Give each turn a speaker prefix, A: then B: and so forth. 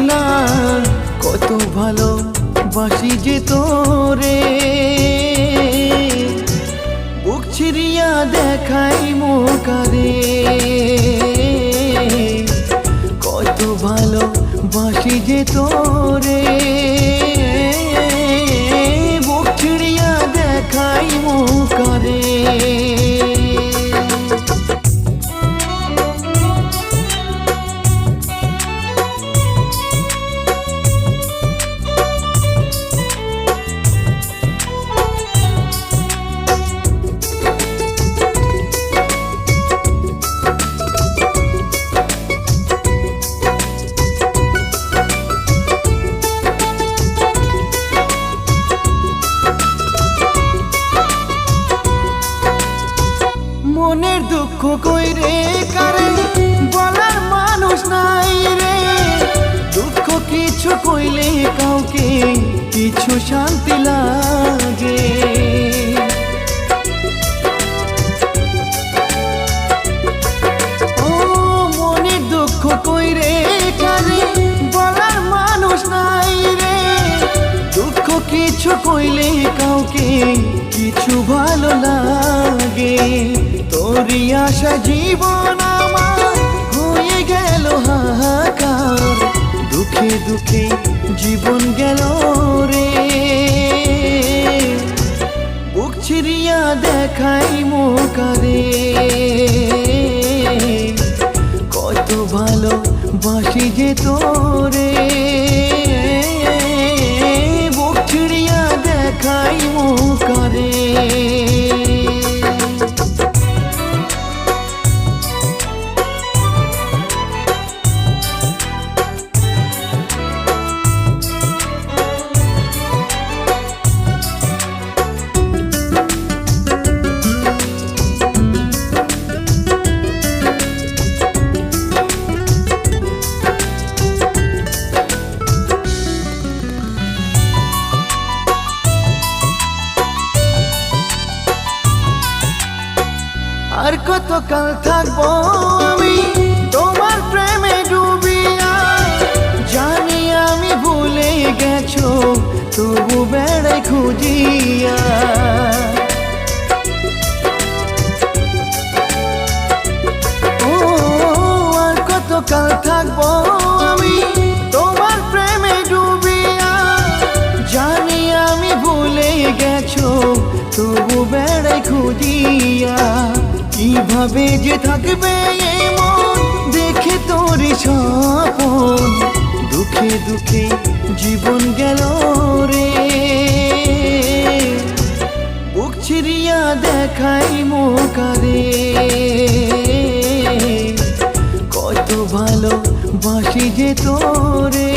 A: না কত ভালো বাসি যে তোরে, বুক ছিড়িয়া দেখাই মোকারে, কত ভালো বাসি যে তোরে, বুক ছিড়িয়া দেখাই মোকারে। মনের দুঃখ কইরে কারে বলার মানুষ নাই রে, দুঃখ কিছু কইলে কাউকে কিছু শান্তি লাগে। ও মনের দুঃখ কইরে কারে বলার মানুষ নাই রে, দুঃখ কিছু কইলে কাউকে কিছু ভালো লাগে। তোরি আশা জীবন আমার হয়ে গেল হাহাকার, দুঃখে দুঃখে জীবন গেল রে, বুক ছিড়িয়া দেখাই মোকারে, কত ভালো বাসি যে তোরে, বুক ছিড়িয়া দেখাই মোকারে। আর কত কাল থাকবো আমি তোমার প্রেমে ডুবিয়া, জানি আমি ভুলে গেছো তবু বেড়াই খুঁজিয়া। ও আর কত কাল থাকবো আমি তোমার প্রেমে ডুবিয়া, জানি আমি ভুলে গেছো তবু বেড়াই খুঁজিয়া। কিভাবে যে থাকবে মন দেখে তোরি স্বপন, দুঃখে দুঃখে জীবন গেল রে, বুক ছিড়িয়া দেখাই মোকারে, কত ভালো বাসি যে তোরে,